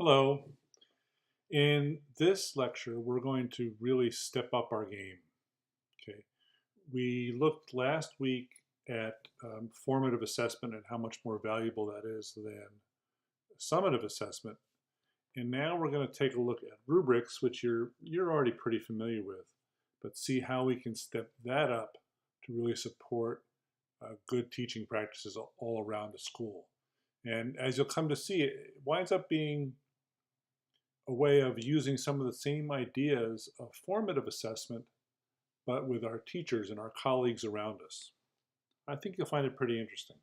Hello. In this lecture, we're going to really step up our game. Okay. We looked last week at formative assessment and how much more valuable that is than summative assessment. And now we're going to take a look at rubrics, which you're already pretty familiar with, but see how we can step that up to really support good teaching practices all around the school. And as you'll come to see, it winds up being a way of using some of the same ideas of formative assessment, but with our teachers and our colleagues around us. I think you'll find it pretty interesting.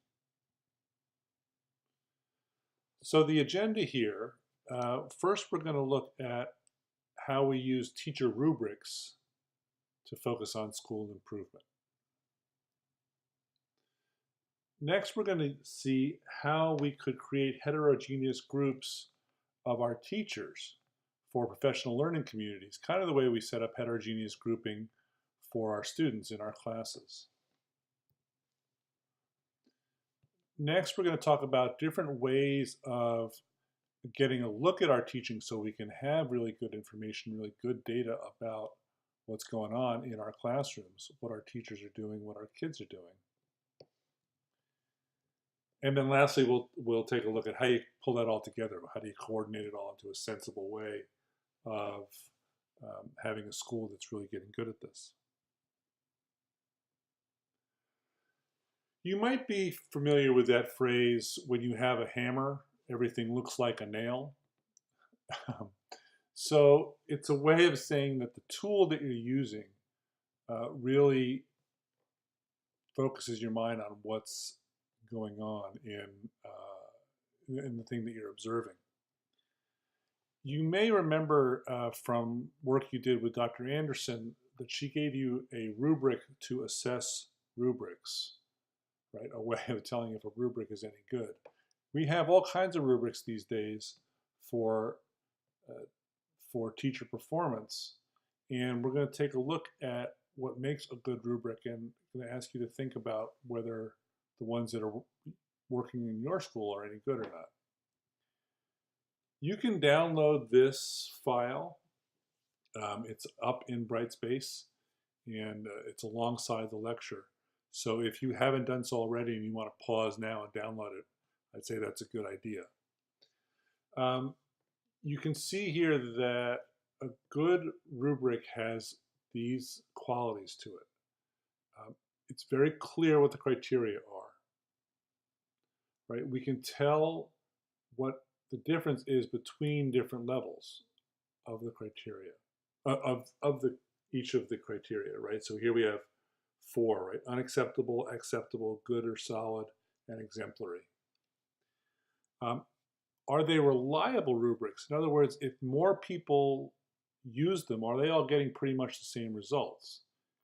So the agenda here, first we're going to look at how we use teacher rubrics to focus on school improvement. Next, we're going to see how we could create heterogeneous groups of our teachers for professional learning communities, kind of the way we set up heterogeneous grouping for our students in our classes. Next, we're going to talk about different ways of getting a look at our teaching so we can have really good information, really good data about what's going on in our classrooms, what our teachers are doing, what our kids are doing. And then lastly, we'll take a look at how you pull that all together. How do you coordinate it all into a sensible way of having a school that's really getting good at this? You might be familiar with that phrase, when you have a hammer, everything looks like a nail. So it's a way of saying that the tool that you're using really focuses your mind on what's going on in the thing that you're observing. You may remember from work you did with Dr. Anderson that she gave you a rubric to assess rubrics, right? A way of telling if a rubric is any good. We have all kinds of rubrics these days for teacher performance, and we're going to take a look at what makes a good rubric, and I'm going to ask you to think about whether the ones that are working in your school are any good or not. You can download this file. It's up in Brightspace, and it's alongside the lecture. So if you haven't done so already and you want to pause now and download it, I'd say that's a good idea. You can see here that a good rubric has these qualities to it. It's very clear what the criteria are, right? We can tell what the difference is between different levels of the criteria, each of the criteria, right? So here we have 4, right? Unacceptable, acceptable, good or solid, and exemplary. Are they reliable rubrics? In other words, if more people use them, are they all getting pretty much the same results?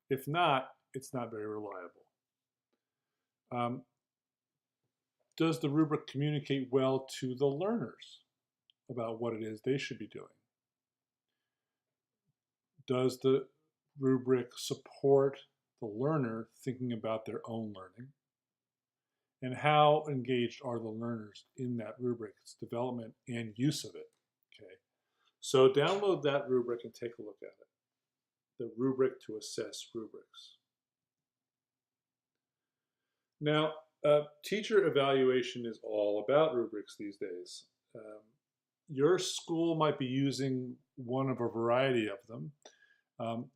If not, it's not very reliable. Does the rubric communicate well to the learners about what it is they should be doing? Does the rubric support the learner thinking about their own learning? And how engaged are the learners in that rubric's development and use of it? Okay, so download that rubric and take a look at it. The rubric to assess rubrics. Now, teacher evaluation is all about rubrics these days. Your school might be using one of a variety of them.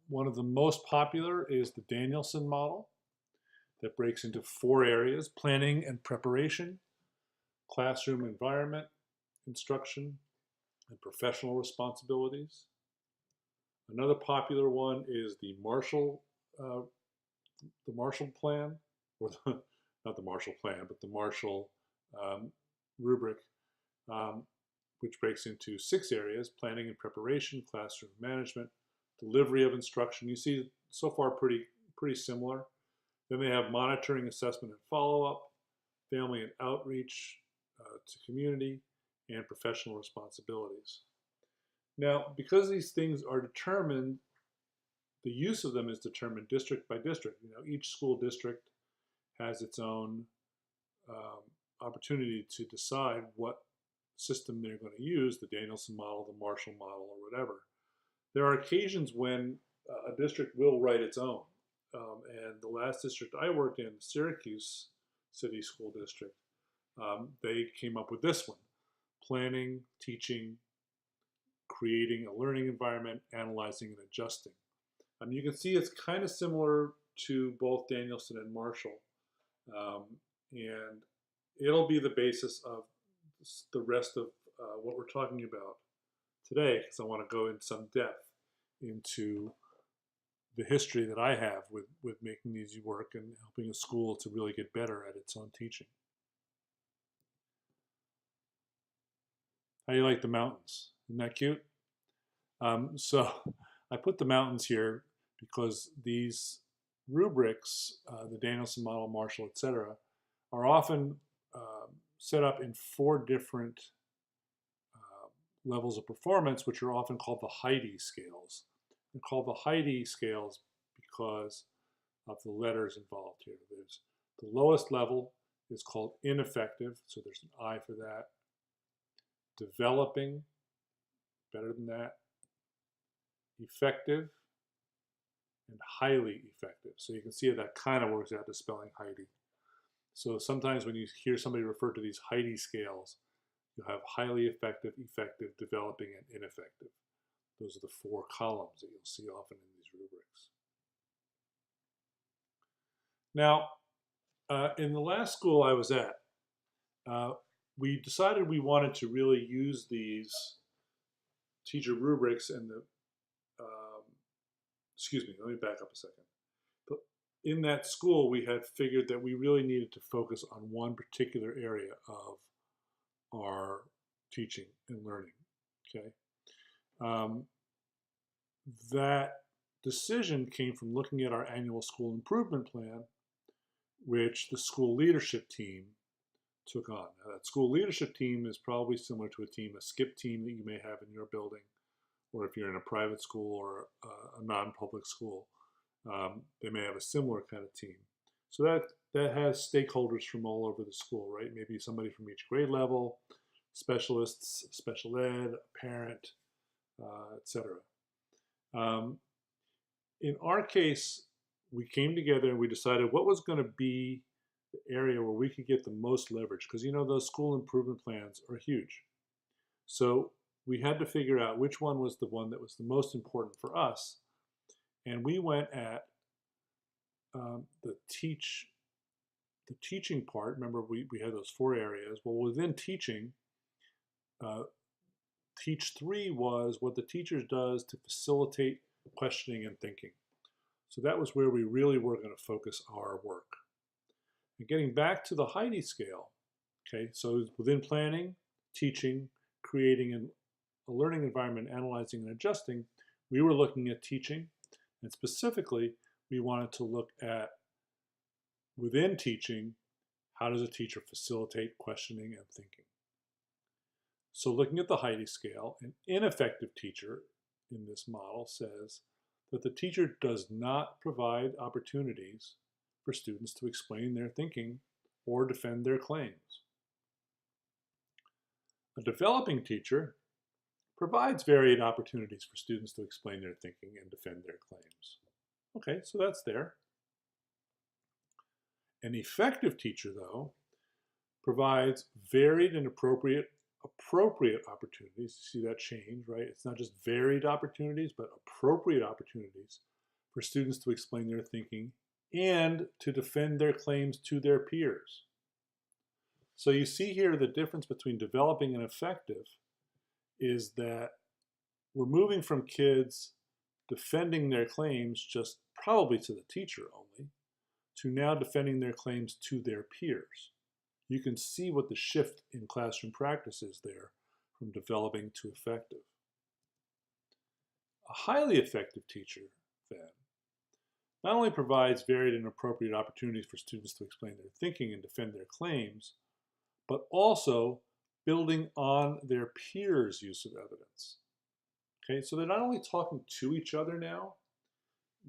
One of the most popular is the Danielson model that breaks into 4 areas: planning and preparation, classroom environment, instruction, and professional responsibilities. Another popular one is the Marshall plan, or not the Marshall plan, but the Marshall rubric, which breaks into 6 areas: planning and preparation, classroom management, delivery of instruction. You see, so far pretty similar. Then they have monitoring, assessment, and follow-up, family and outreach to community, and professional responsibilities. Now, because these things are determined, the use of them is determined district by district. You know, each school district has its own opportunity to decide what system they're going to use, the Danielson model, the Marshall model, or whatever. There are occasions when a district will write its own. And the last district I worked in, Syracuse City School District, they came up with this one: planning, teaching, creating a learning environment, analyzing and adjusting. You can see it's kind of similar to both Danielson and Marshall. And it'll be the basis of the rest of what we're talking about today, because I want to go in some depth into the history that I have with making these work and helping a school to really get better at its own teaching. How do you like the mountains? Isn't that cute? So I put the mountains here because these rubrics, the Danielson model, Marshall, etc., are often set up in 4 different levels of performance, which are often called the Heidi scales. They're called the Heidi scales because of the letters involved here. There's the lowest level is called ineffective, so there's an I for that. Developing, better than that. Effective, and highly effective. So you can see that kind of works out to spelling Heidi. So sometimes when you hear somebody refer to these Heidi scales, you have highly effective, effective, developing, and ineffective. Those are the 4 columns that you'll see often in these rubrics. Now, in the last school I was at, we decided we wanted to really use these teacher rubrics and the, excuse me, let me back up a second. But in that school, we had figured that we really needed to focus on one particular area of our teaching and learning, okay? That decision came from looking at our annual school improvement plan, which the school leadership team took on. Now, that school leadership team is probably similar to a skip team that you may have in your building, or if you're in a private school or a non-public school, they may have a similar kind of team. So that has stakeholders from all over the school, right? Maybe somebody from each grade level, specialists, special ed, a parent, etc. In our case, we came together and we decided what was going to be the area where we could get the most leverage, because those school improvement plans are huge. So we had to figure out which one was the one that was the most important for us, and we went at the teaching part. Remember, we had those 4 areas. Well, within teaching, Teach 3 was what the teacher does to facilitate questioning and thinking. So that was where we really were going to focus our work. And getting back to the Heidi scale, okay, so within planning, teaching, creating a learning environment, analyzing and adjusting, we were looking at teaching, and specifically, we wanted to look at, within teaching, how does a teacher facilitate questioning and thinking? So looking at the Heidi scale, an ineffective teacher in this model says that the teacher does not provide opportunities for students to explain their thinking or defend their claims. A developing teacher provides varied opportunities for students to explain their thinking and defend their claims. Okay, so that's there. An effective teacher, though, provides varied and appropriate opportunities. See that change, right? It's not just varied opportunities, but appropriate opportunities for students to explain their thinking and to defend their claims to their peers. So you see here the difference between developing and effective is that we're moving from kids defending their claims just probably to the teacher only, to now defending their claims to their peers. You can see what the shift in classroom practice is there from developing to effective. A highly effective teacher, then, not only provides varied and appropriate opportunities for students to explain their thinking and defend their claims, but also building on their peers' use of evidence. Okay, so they're not only talking to each other now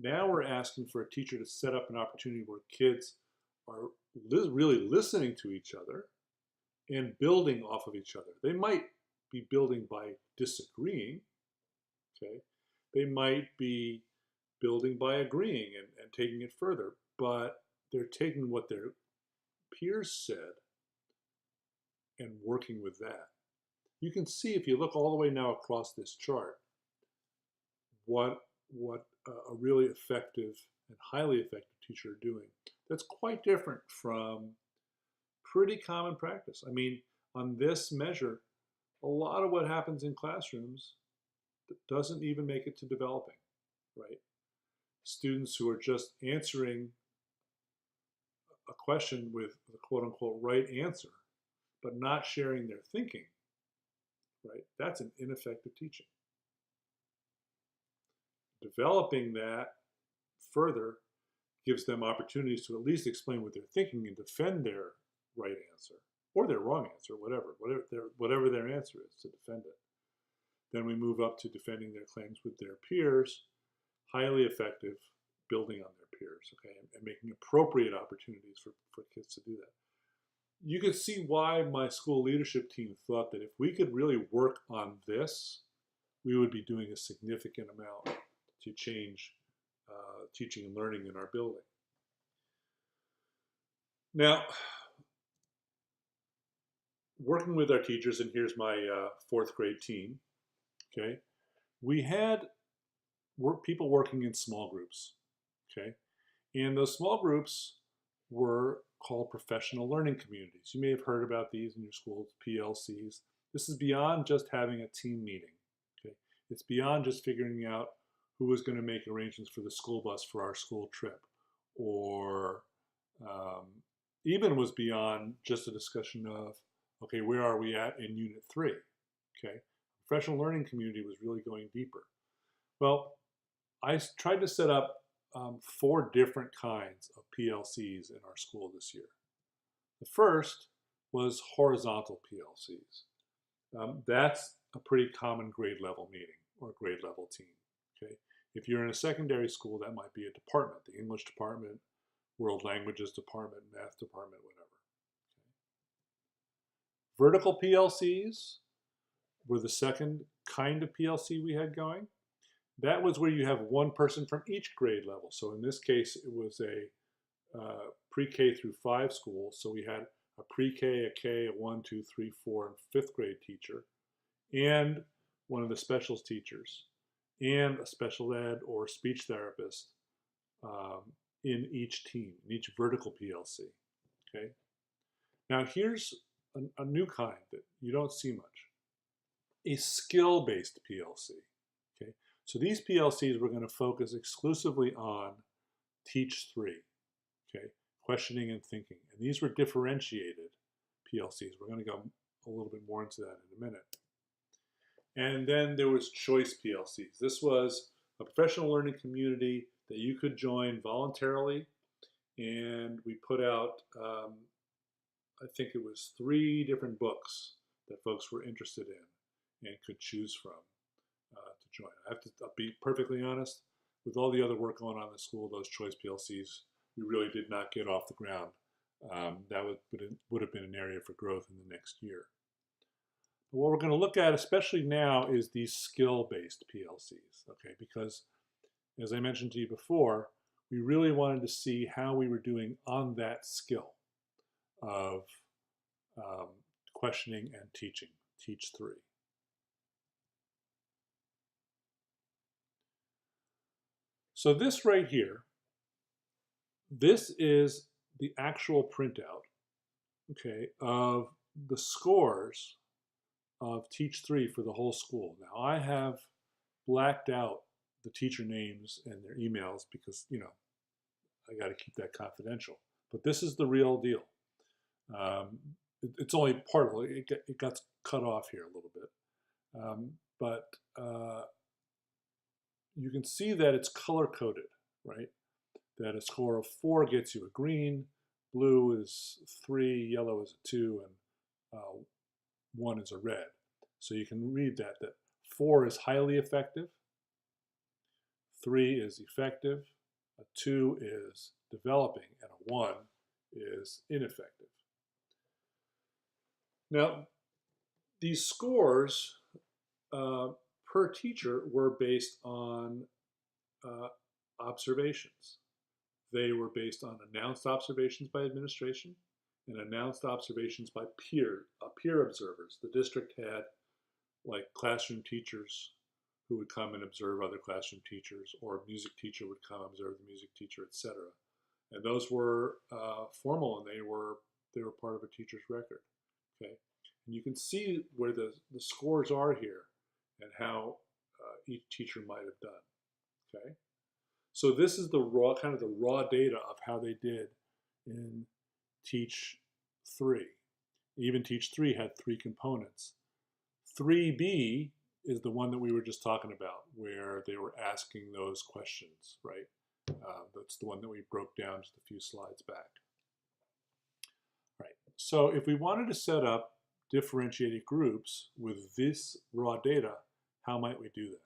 we're asking for a teacher to set up an opportunity where kids are really listening to each other and building off of each other. They might be building by disagreeing, okay? They might be building by agreeing and taking it further, but they're taking what their peers said and working with that. You can see if you look all the way now across this chart what a really effective and highly effective teacher are doing. That's quite different from pretty common practice. I mean, on this measure, a lot of what happens in classrooms doesn't even make it to developing, right? Students who are just answering a question with the quote unquote right answer, but not sharing their thinking, right? That's an ineffective teaching. Developing that further gives them opportunities to at least explain what they're thinking and defend their right answer or their wrong answer, whatever their answer is, to defend it. Then we move up to defending their claims with their peers, highly effective, building on their peers, okay, and making appropriate opportunities for kids to do that. You can see why my school leadership team thought that if we could really work on this, we would be doing a significant amount to change teaching and learning in our building. Now, working with our teachers, and here's my fourth grade team, okay, we had people working in small groups, okay, and those small groups were called professional learning communities. You may have heard about these in your schools, PLCs. This is beyond just having a team meeting, okay? It's beyond just figuring out who was going to make arrangements for the school bus for our school trip, or even was beyond just a discussion of, okay, where are we at in Unit 3, okay? Professional learning community was really going deeper. Well, I tried to set up 4 different kinds of PLCs in our school this year. The first was horizontal PLCs. That's a pretty common grade level meeting or grade level team, okay? If you're in a secondary school, that might be a department, the English department, world languages department, math department, whatever. Okay. Vertical PLCs were the second kind of PLC we had going. That was where you have one person from each grade level. So in this case, it was a pre-K through 5 school. So we had a pre-K, a K, a 1, 2, 3, 4, and 5th grade teacher, and one of the specials teachers, and a special ed or speech therapist in each team, in each vertical PLC, okay? Now here's a new kind that you don't see much, a skill-based PLC, okay? So these PLCs we're going to focus exclusively on Teach 3, okay? Questioning and thinking. And these were differentiated PLCs. We're going to go a little bit more into that in a minute. And then there was choice PLCs. This was a professional learning community that you could join voluntarily. And we put out, I think it was 3 different books that folks were interested in and could choose from to join. I have to be perfectly honest, with all the other work going on in the school, those choice PLCs, we really did not get off the ground. That would have been an area for growth in the next year. But what we're going to look at, especially now, is these skill-based PLCs, okay? Because, as I mentioned to you before, we really wanted to see how we were doing on that skill of questioning and teaching, Teach 3. So this right here, this is the actual printout, okay, of the scores of Teach 3 for the whole school. Now I have blacked out the teacher names and their emails because, you know, I got to keep that confidential. But this is the real deal. It's only part of it. It got cut off here a little bit. But you can see that it's color-coded, right? That a score of 4 gets you a green, blue is 3, yellow is a 2, and 1 is a red. So you can read that 4 is highly effective, 3 is effective, a 2 is developing, and a 1 is ineffective. Now, these scores per teacher were based on uh, observations. They were based on announced observations by administration and announced observations by peer observers. The district had like classroom teachers who would come and observe other classroom teachers, or a music teacher would come observe the music teacher, etc. And those were formal, and they were part of a teacher's record. Okay, and you can see where the scores are here, and how each teacher might have done. Okay, so this is the raw kind of the raw data of how they did in Teach 3. Even Teach 3 had 3 components. 3B is the one that we were just talking about, where they were asking those questions, right? That's the one that we broke down just a few slides back. Right. So if we wanted to set up differentiated groups with this raw data, how might we do that?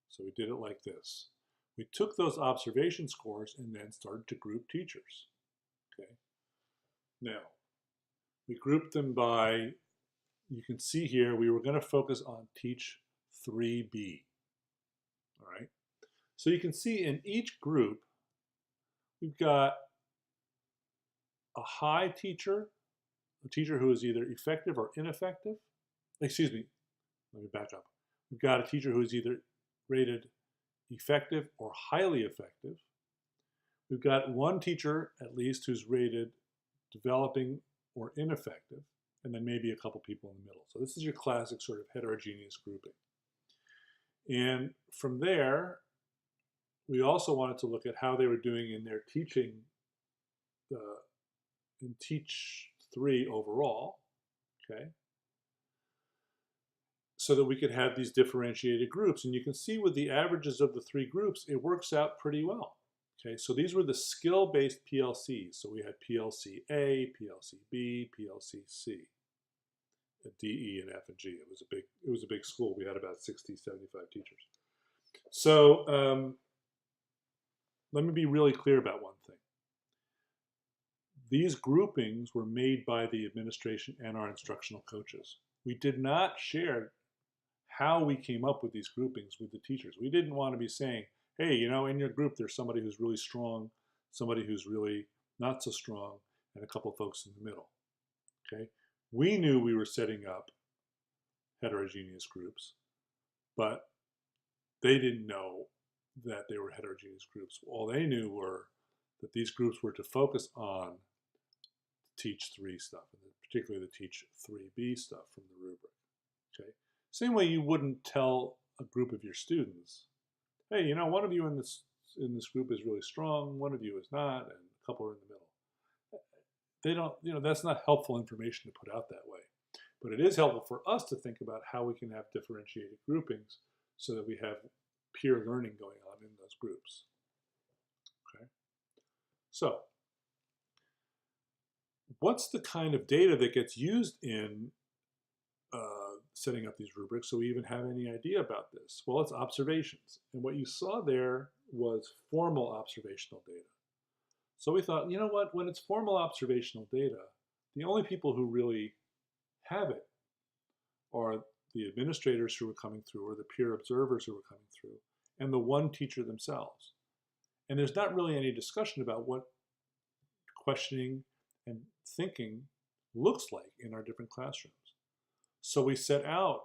So we did it like this. We took those observation scores and then started to group teachers. Okay. Now, we grouped them by, you can see here, we were going to focus on Teach 3B. All right. So you can see in each group, we've got a high teacher, a teacher who is either effective or ineffective. Excuse me, let me back up. We've got a teacher who is either rated effective or highly effective. We've got one teacher, at least, who's rated developing or ineffective, and then maybe a couple people in the middle. So this is your classic sort of heterogeneous grouping. And from there, we also wanted to look at how they were doing in their teaching, in Teach 3 overall, okay? So that we could have these differentiated groups. And you can see with the averages of the 3 groups, it works out pretty well. Okay, so these were the skill-based PLCs. So we had PLC A, PLC B, PLC C, D, E, and F, and G. It was a big school. We had about 60, 75 teachers. So let me be really clear about one thing. These groupings were made by the administration and our instructional coaches. We did not share how we came up with these groupings with the teachers. We didn't want to be saying, hey, you know, in your group there's somebody who's really strong, somebody who's really not so strong, and a couple of folks in the middle. Okay? We knew we were setting up heterogeneous groups, but they didn't know that they were heterogeneous groups. All they knew were that these groups were to focus on Teach 3 stuff, and particularly the Teach 3B stuff from the rubric. Okay? Same way you wouldn't tell a group of your students, hey, you know, one of you in this group is really strong, one of you is not, and a couple are in the middle. They don't, you know, that's not helpful information to put out that way. But it is helpful for us to think about how we can have differentiated groupings so that we have peer learning going on in those groups. Okay. So, what's the kind of data that gets used in setting up these rubrics, so we even have any idea about this? Well, it's observations. And what you saw there was formal observational data. So we thought, you know what, when it's formal observational data, the only people who really have it are the administrators who were coming through, or the peer observers who were coming through, and the one teacher themselves. And there's not really any discussion about what questioning and thinking looks like in our different classrooms. So we set out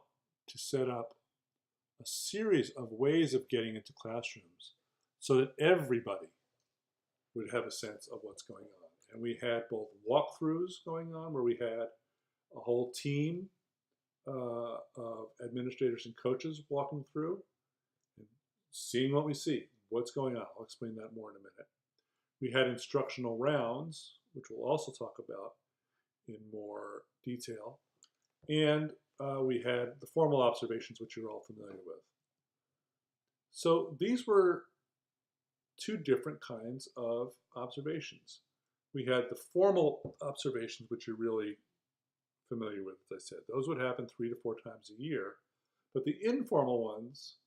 to set up a series of ways of getting into classrooms so that everybody would have a sense of what's going on. And we had both walkthroughs going on, where we had a whole team of administrators and coaches walking through and seeing what we see, what's going on. I'll explain that more in a minute. We had instructional rounds, which we'll also talk about in more detail. And we had the formal observations, which you're all familiar with. So these were 2 different kinds of observations. We had the formal observations, which you're really familiar with, as I said. Those would happen 3 to 4 times a year. But the informal ones,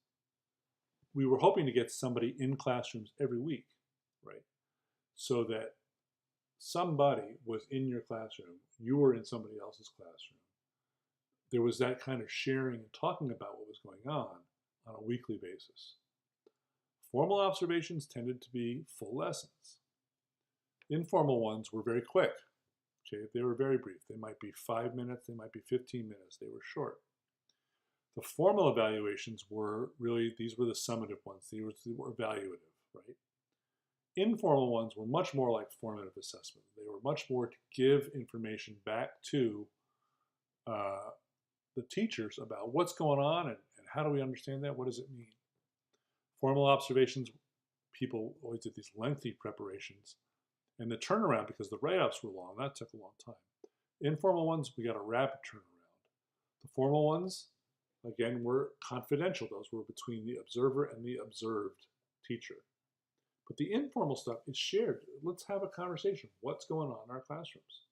we were hoping to get somebody in classrooms every week, right? So that somebody was in your classroom, you were in somebody else's classroom. There was that kind of sharing and talking about what was going on a weekly basis. Formal observations tended to be full lessons. Informal ones were very quick. Okay, they were very brief. They might be 5 minutes, they might be 15 minutes, they were short. The formal evaluations were really, these were the summative ones. These were evaluative, right? Informal ones were much more like formative assessment. They were much more to give information back to the teachers about what's going on and how do we understand that, what does it mean. Formal observations, people always did these lengthy preparations. And the turnaround, because the write-ups were long, that took a long time. Informal ones, we got a rapid turnaround. The formal ones, again, were confidential. Those were between the observer and the observed teacher. But the informal stuff is shared. Let's have a conversation. What's going on in our classrooms?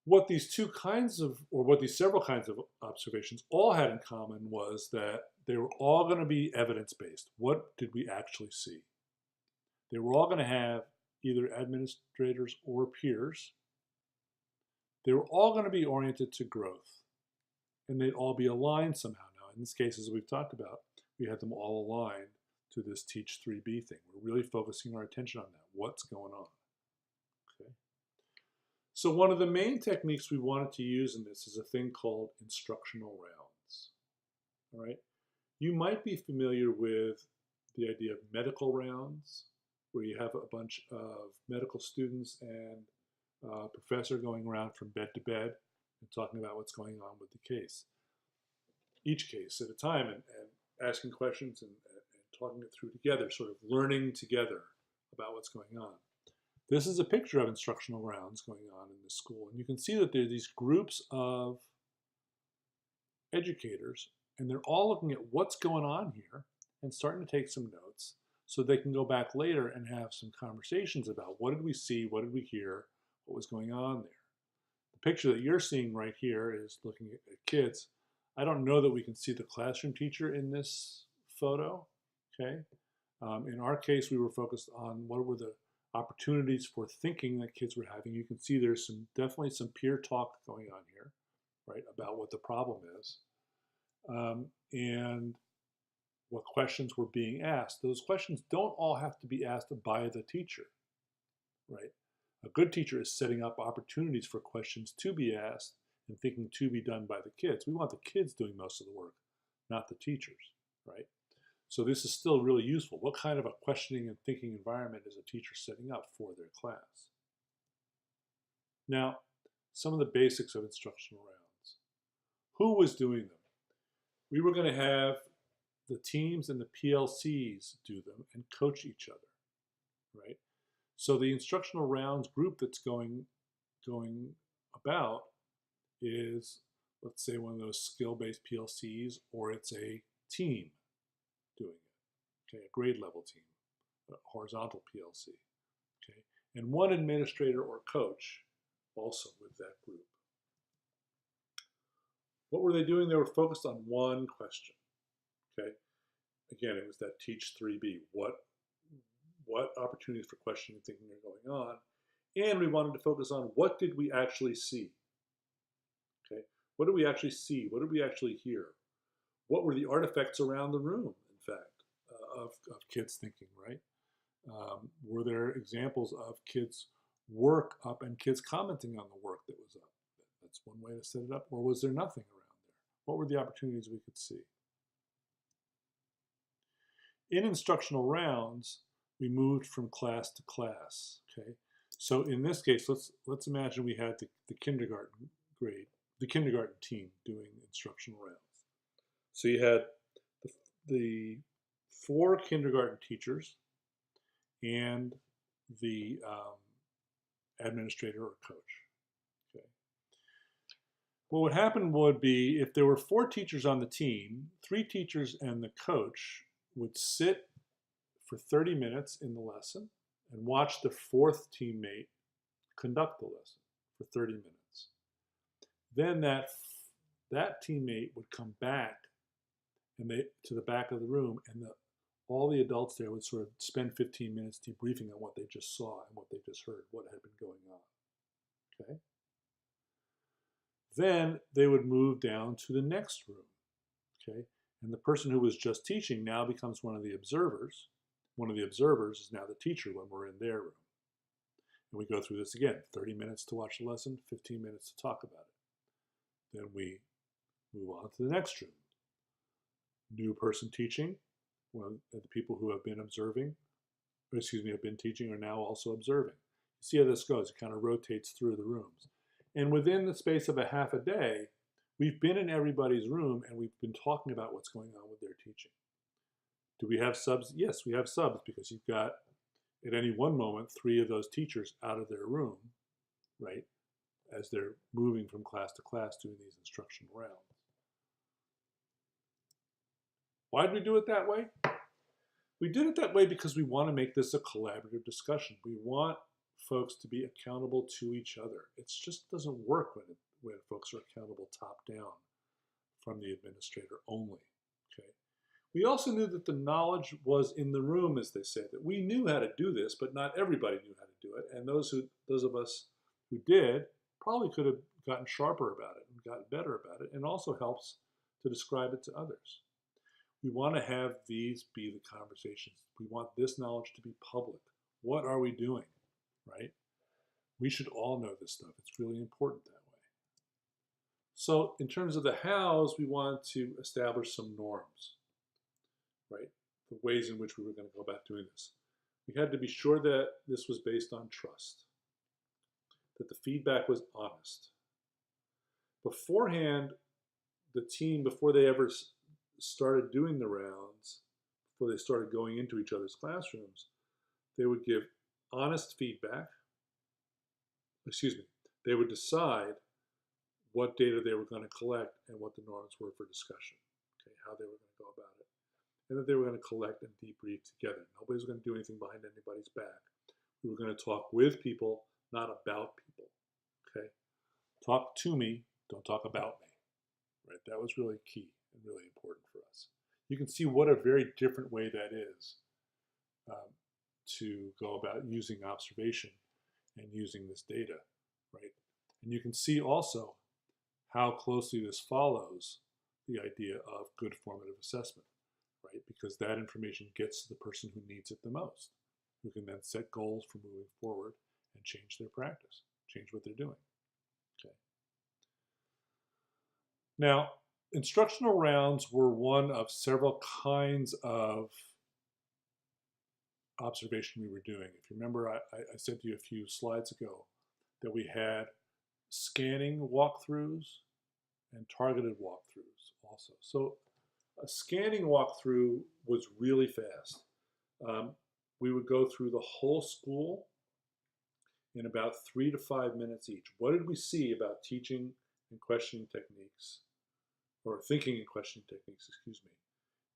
What these several kinds of observations all had in common was that they were all going to be evidence-based. What did we actually see? They were all going to have either administrators or peers. They were all going to be oriented to growth. And they'd all be aligned somehow. Now, in this case, as we've talked about, we had them all aligned to this Teach 3B thing. We're really focusing our attention on that. What's going on? Okay. So one of the main techniques we wanted to use in this is a thing called instructional rounds. All right. You might be familiar with the idea of medical rounds, where you have a bunch of medical students and a professor going around from bed to bed and talking about what's going on with the case. Each case at a time and asking questions and talking it through together, sort of learning together about what's going on. This is a picture of instructional rounds going on in the school. And you can see that there are these groups of educators, and they're all looking at what's going on here and starting to take some notes so they can go back later and have some conversations about what did we see, what did we hear, what was going on there. The picture that you're seeing right here is looking at kids. I don't know that we can see the classroom teacher in this photo, okay? In our case, we were focused on what were the opportunities for thinking that kids were having. You can see there's definitely some peer talk going on here, right, about what the problem is. And what questions were being asked. Those questions don't all have to be asked by the teacher, right? A good teacher is setting up opportunities for questions to be asked and thinking to be done by the kids. We want the kids doing most of the work, not the teachers, right? So this is still really useful. What kind of a questioning and thinking environment is a teacher setting up for their class? Now, some of the basics of instructional rounds. Who was doing them? We were going to have the teams and the PLCs do them and coach each other, right? So the instructional rounds group that's going about is, let's say, one of those skill-based PLCs, or it's a team doing it, okay, a grade level team, a horizontal PLC, okay, and one administrator or coach also with that group. What were they doing? They were focused on one question, okay? Again, it was that Teach 3B. What opportunities for questioning and thinking are going on? And we wanted to focus on what did we actually see, okay? What did we actually see? What did we actually hear? What were the artifacts around the room, in fact, of kids thinking, right? Were there examples of kids' work up and kids commenting on the work that was up? That's one way to set it up. Or was there nothing around there? What were the opportunities we could see? In instructional rounds, we moved from class to class, okay? So in this case, let's imagine we had the kindergarten grade, the kindergarten team doing instructional rounds. So you had the 4 kindergarten teachers and the administrator or coach, okay? What would happen would be if there were 4 teachers on the team, 3 teachers and the coach would sit for 30 minutes in the lesson and watch the 4th teammate conduct the lesson for 30 minutes. Then that teammate would come back to the back of the room, and all the adults there would sort of spend 15 minutes debriefing on what they just saw and what they just heard, what had been going on. Okay? Then they would move down to the next room. Okay? And the person who was just teaching now becomes one of the observers. One of the observers is now the teacher when we're in their room. And we go through this again, 30 minutes to watch the lesson, 15 minutes to talk about it. Then we move on to the next room. New person teaching. Well, the people who have been observing, have been teaching are now also observing. You see how this goes. It kind of rotates through the rooms. And within the space of a half a day, we've been in everybody's room and we've been talking about what's going on with their teaching. Do we have subs? Yes, we have subs because you've got, at any one moment, 3 of those teachers out of their room, right, as they're moving from class to class doing these instructional rounds. Why did we do it that way? We did it that way because we want to make this a collaborative discussion. We want folks to be accountable to each other. It just doesn't work when folks are accountable top down from the administrator only. Okay. We also knew that the knowledge was in the room, as they say, that we knew how to do this, but not everybody knew how to do it. And those of us who did probably could have gotten sharper about it and gotten better about it, and also helps to describe it to others. We want to have these be the conversations. We want this knowledge to be public. What are we doing, right? We should all know this stuff. It's really important that way. So in terms of the hows, we wanted to establish some norms, right? The ways in which we were going to go about doing this. We had to be sure that this was based on trust, that the feedback was honest. Beforehand, the team, before they ever started doing the rounds, before they started going into each other's classrooms, they would give honest feedback. They would decide what data they were going to collect and what the norms were for discussion, okay, how they were going to go about it, and that they were going to collect and debrief together. Nobody was going to do anything behind anybody's back. We were going to talk with people, not about people, okay? Talk to me, don't talk about me, right? That was really key and really important for us. You can see what a very different way that is to go about using observation and using this data, right? And you can see also how closely this follows the idea of good formative assessment, right? Because that information gets to the person who needs it the most, who can then set goals for moving forward and change their practice, change what they're doing, okay? Now, instructional rounds were one of several kinds of observation we were doing. If you remember, I said to you a few slides ago that we had scanning walkthroughs and targeted walkthroughs also. So a scanning walkthrough was really fast. We would go through the whole school in about 3 to 5 minutes each. What did we see about teaching and questioning techniques, or thinking and questioning techniques, excuse me?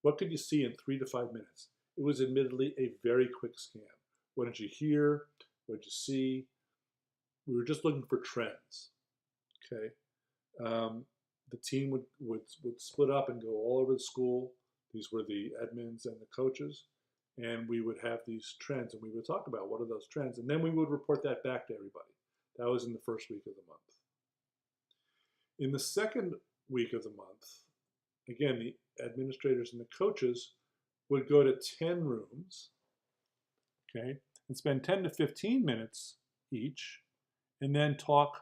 What could you see in 3 to 5 minutes? It was admittedly a very quick scan. What did you hear? What did you see? We were just looking for trends, okay? The team would split up and go all over the school. These were the admins and the coaches. And we would have these trends, and we would talk about what are those trends. And then we would report that back to everybody. That was in the first week of the month. In the second week of the month, again, the administrators and the coaches would go to 10 rooms, okay, and spend 10 to 15 minutes each, and then talk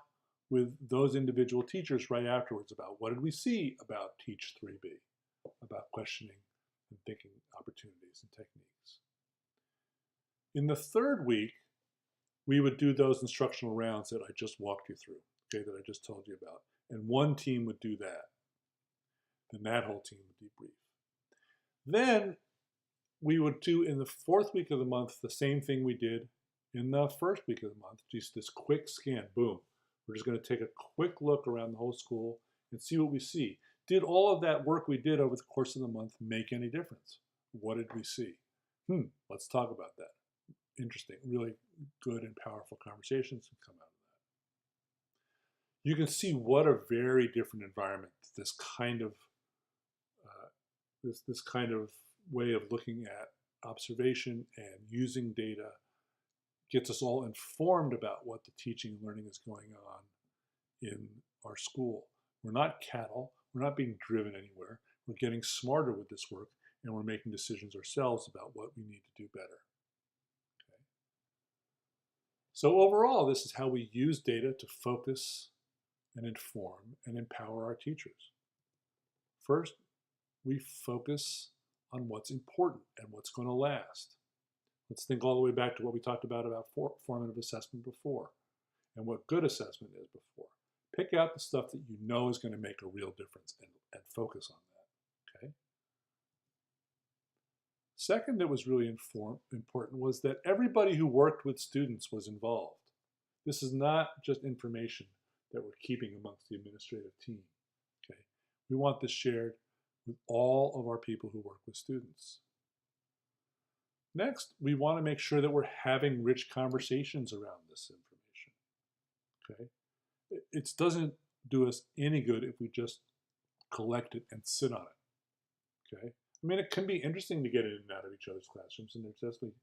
with those individual teachers right afterwards about what did we see about Teach 3B, about questioning and thinking opportunities and techniques. In the third week, we would do those instructional rounds that I just walked you through, okay, that I just told you about. And one team would do that. Then that whole team would debrief. Then we would do in the fourth week of the month the same thing we did in the first week of the month, just this quick scan, boom. We're just going to take a quick look around the whole school and see what we see. Did all of that work we did over the course of the month make any difference? What did we see? Let's talk about that. Interesting, really good and powerful conversations can come out of that. You can see what a very different environment this kind of way of looking at observation and using data gets us all informed about what the teaching and learning is going on in our school. We're not cattle. We're not being driven anywhere. We're getting smarter with this work, and we're making decisions ourselves about what we need to do better. Okay. So overall, this is how we use data to focus and inform and empower our teachers. First, we focus on what's important and what's going to last. Let's think all the way back to what we talked about formative assessment before and what good assessment is before. Pick out the stuff that you know is going to make a real difference and focus on that. Okay. Second, that was really important was that everybody who worked with students was involved. This is not just information that we're keeping amongst the administrative team. Okay. We want this shared with all of our people who work with students. Next, we want to make sure that we're having rich conversations around this information. Okay? It doesn't do us any good if we just collect it and sit on it. Okay? I mean, it can be interesting to get in and out of each other's classrooms, and there's definitely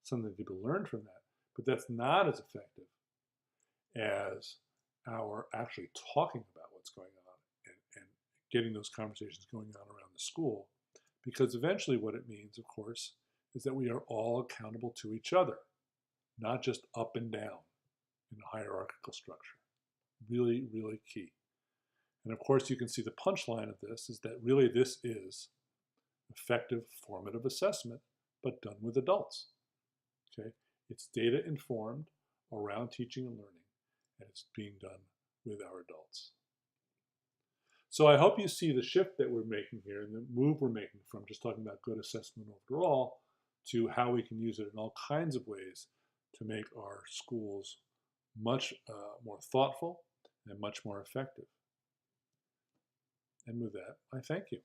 something to be learned from that, but that's not as effective as our actually talking about what's going on and getting those conversations going on around the school, because eventually what it means, of course, is that we are all accountable to each other, not just up and down in a hierarchical structure. Really, really key. And of course, you can see the punchline of this is that really this is effective formative assessment, but done with adults. Okay? It's data informed around teaching and learning, and it's being done with our adults. So I hope you see the shift that we're making here and the move we're making from just talking about good assessment overall to how we can use it in all kinds of ways to make our schools much more thoughtful and much more effective. And with that, I thank you.